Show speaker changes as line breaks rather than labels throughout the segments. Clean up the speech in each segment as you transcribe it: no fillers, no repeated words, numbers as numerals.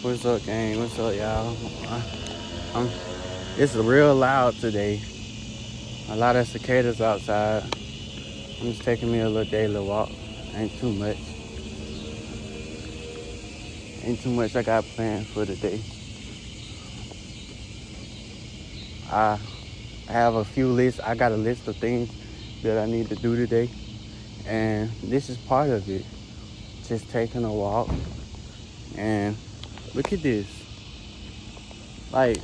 What's up, gang? What's up, y'all? I'm, it's real loud today. A lot of cicadas outside. I'm just taking me a little daily walk. Ain't too much. Ain't too much I got planned for today. I have a few lists. I got a list of things that I need to do today. And this is part of it. Just taking a walk. And look at this. Like,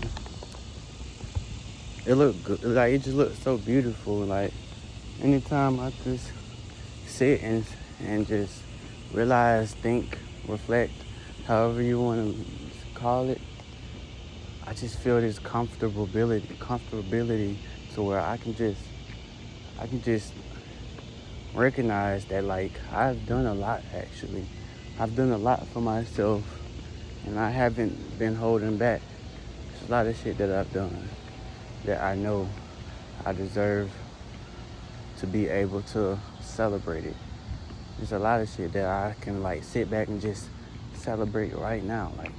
it look good. Like, it just looks so beautiful. Like, anytime I just sit and just realize, think, reflect, however you want to call it. I just feel this comfortability to where I can just recognize that, like, I've done a lot actually. I've done a lot for myself, and I haven't been holding back. There's a lot of shit that I've done that I know I deserve to be able to celebrate it. There's a lot of shit that I can, like, sit back and just celebrate right now. Like,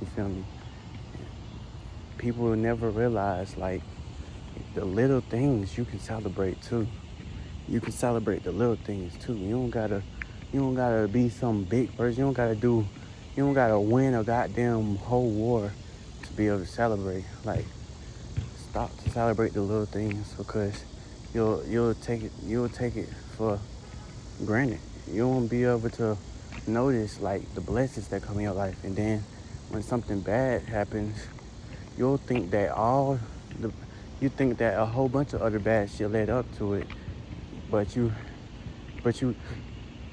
you feel me? People will never realize, like, the little things you can celebrate too. You can celebrate the little things too. You don't gotta be some big person. You don't gotta win a goddamn whole war to be able to celebrate. Like, stop to celebrate the little things, because you'll take it for granted. You won't be able to notice, like, the blessings that come in your life. And then when something bad happens, you'll think that the you think that a whole bunch of other bad shit led up to it, but you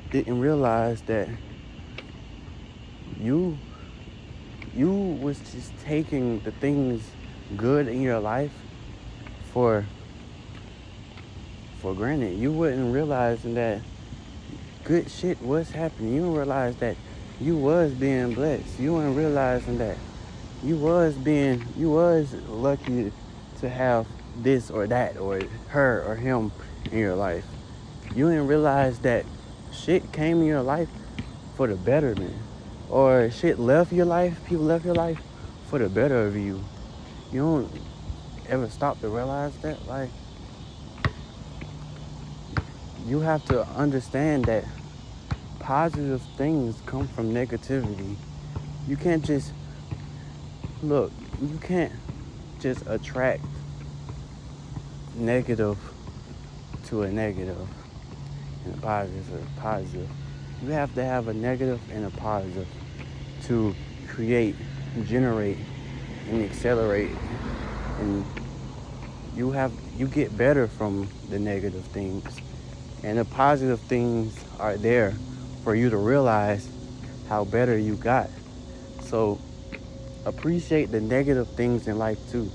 didn't realize that you you was just taking the things good in your life for granted. You wasn't realizing that good shit was happening. You didn't realize that you was being blessed. You weren't realizing that you was lucky to have this or that or her or him in your life. You didn't realize that shit came in your life for the betterment, or shit left your life, people left your life for the better of you. You don't ever stop to realize that. Like, you have to understand that positive things come from negativity. You can't just look, you can't just attract negative to a negative and a positive to a positive. You have to have a negative and a positive to create, generate, and accelerate. And you get better from the negative things. And the positive things are there for you to realize how better you got. So appreciate the negative things in life too.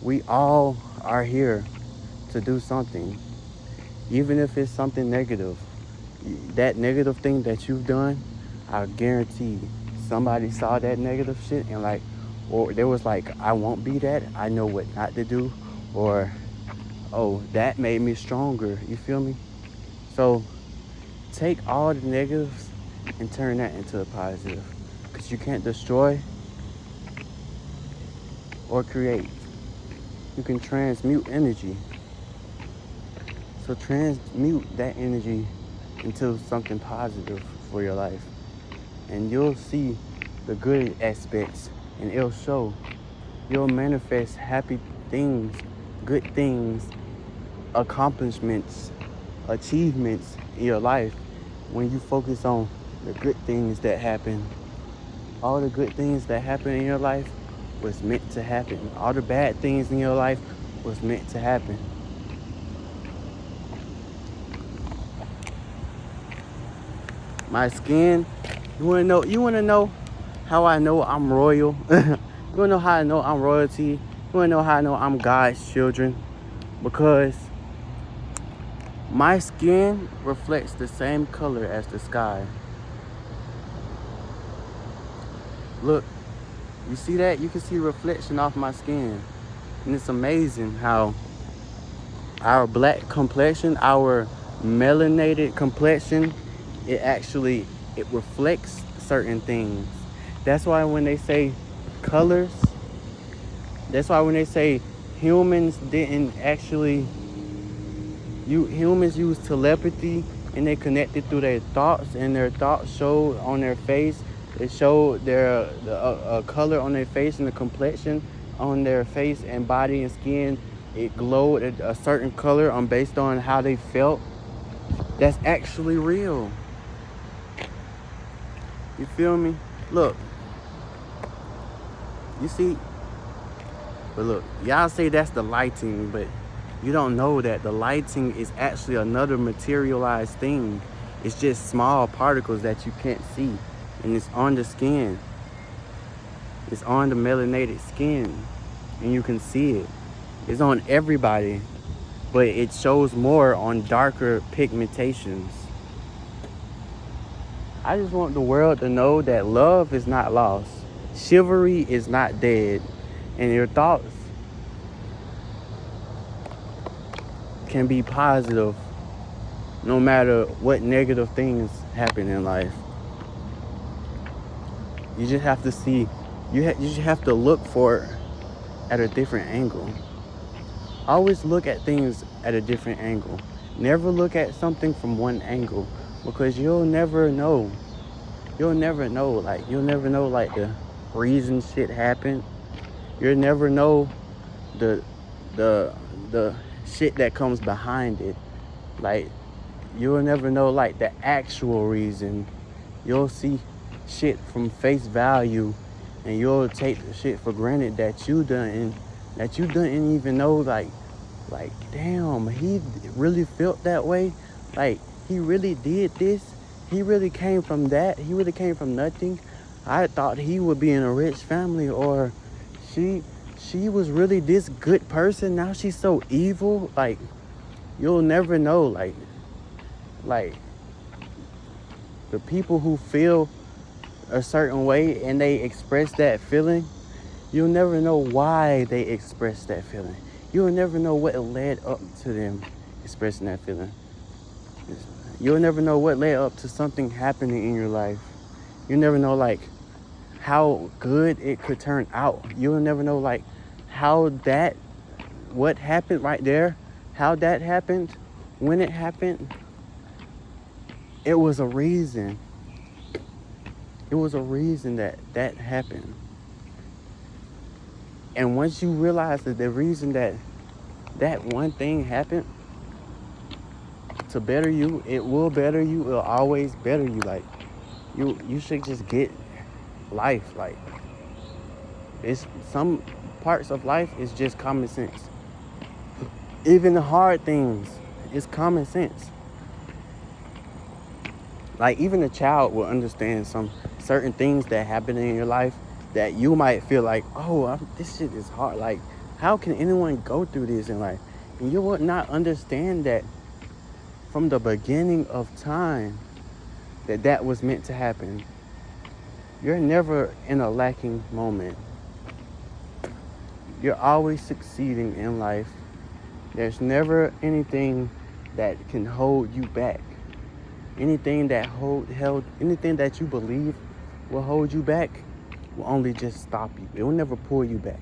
We all are here to do something, even if it's something negative. That negative thing that you've done, I guarantee somebody saw that negative shit and, like, or there was like, I won't be that. I know what not to do, or, oh, that made me stronger. You feel me? So take all the negatives and turn that into a positive, because you can't destroy or create. You can transmute energy. So transmute that energy into something positive for your life. And you'll see the good aspects, and it'll show. You'll manifest happy things, good things, accomplishments, achievements in your life when you focus on the good things that happen. All the good things that happen in your life was meant to happen. All the bad things in your life was meant to happen. My skin, you wanna know how I know I'm royal? You wanna know how I know I'm royalty? You wanna know how I know I'm God's children? Because my skin reflects the same color as the sky. Look, you see that? You can see reflection off my skin. And it's amazing how our black complexion, our melanated complexion, it reflects certain things. That's why when they say colors, that's why when they say humans didn't actually, humans use telepathy and they connected through their thoughts, and their thoughts showed on their face. It showed their color on their face and the complexion on their face and body and skin. It glowed a certain color based on how they felt. That's actually real. You feel me? Look, you see, but look, y'all say that's the lighting, but you don't know that the lighting is actually another materialized thing. It's just small particles that you can't see, and it's on the skin. It's on the melanated skin, and you can see it. It's on everybody, but it shows more on darker pigmentations. I just want the world to know that love is not lost. Chivalry is not dead. And your thoughts can be positive no matter what negative things happen in life. You just have to see, you just have to look for it at a different angle. Always look at things at a different angle. Never look at something from one angle, because you'll never know. You'll never know, like the reason shit happened. You'll never know the shit that comes behind it. Like, you'll never know like the actual reason. You'll see shit from face value, and you'll take the shit for granted that you didn't even know, like damn, he really felt that way. Like, he really did this. He really came from that. He really came from nothing. I thought he would be in a rich family, or she was really this good person. Now she's so evil. Like, you'll never know. Like the people who feel a certain way and they express that feeling, you'll never know why they express that feeling. You'll never know what led up to them expressing that feeling. You'll never know what led up to something happening in your life. You'll never know like how good it could turn out. You'll never know like what happened right there, how that happened, when it happened. It was a reason. It was a reason that happened. And once you realize that the reason that one thing happened to better you, it will better you. It'll always better you. Like, you should just get life. Like, it's some parts of life is just common sense. Even the hard things is common sense. Like, even a child will understand some certain things that happen in your life that you might feel like, oh, this shit is hard. Like, how can anyone go through this in life? And you would not understand that from the beginning of time that was meant to happen. You're never in a lacking moment. You're always succeeding in life. There's never anything that can hold you back. Anything that anything that you believe will hold you back will only just stop you. It will never pull you back.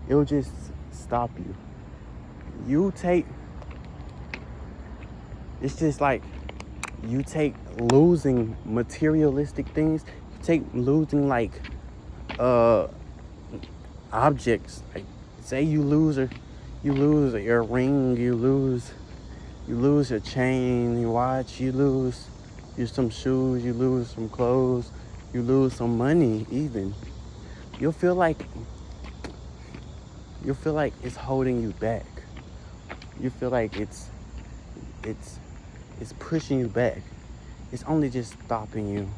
It will just stop you. It's just like you take losing materialistic things, you take losing like objects. Like, say you lose your ring, you lose your chain, your watch, you lose some shoes, you lose some clothes, you lose some money even. You'll feel like it's holding you back. You feel like it's pushing you back. It's only just stopping you.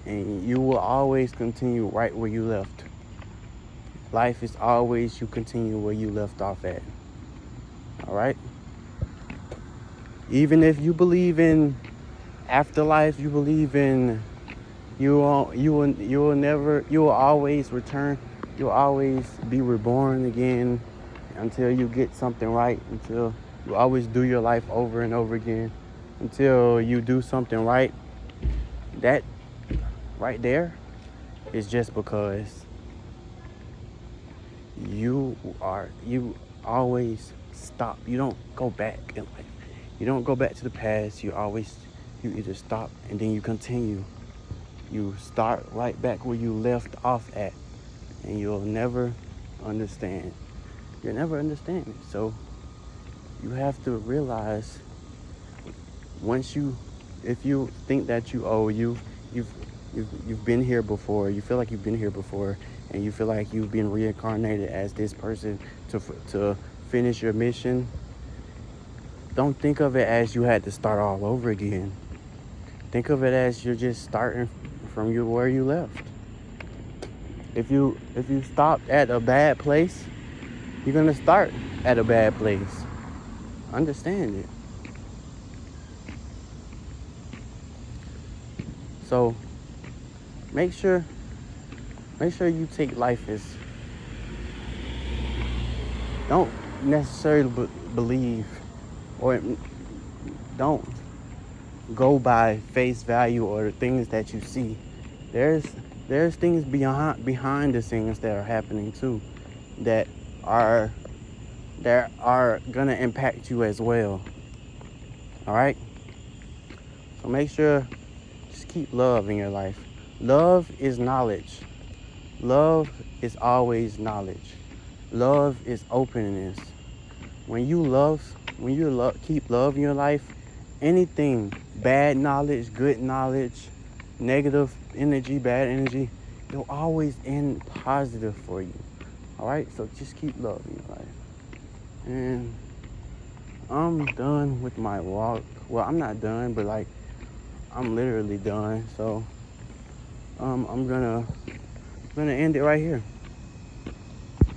And you will always continue right where you left. Life is always you continue where you left off at. All right? Even if you believe in afterlife, you believe in you will always return. You'll always be reborn again until you get something right, until you always do your life over and over again, until you do something right. That right there is just because you always stop. You don't go back in life. You don't go back to the past. You either stop and then you continue. You start right back where you left off at, and you'll never understand. You'll never understand it. So you have to realize, if you think that you've been here before, you feel like you've been here before, and you feel like you've been reincarnated as this person to finish your mission, don't think of it as you had to start all over again. Think of it as you're just starting from where you left. If you stopped at a bad place, you're gonna start at a bad place. Understand it. So make sure you take life as, don't necessarily believe, or don't go by face value or the things that you see. There's things behind the scenes that are happening too, that are gonna impact you as well. All right. So make sure, just keep love in your life. Love is knowledge. Love is always knowledge. Love is openness. When you keep love in your life, anything, bad knowledge, good knowledge, negative energy, bad energy, it'll always end positive for you. All right? So just keep love in your life. And I'm done with my walk. Well, I'm not done, but like, I'm literally done. So I'm gonna end it right here.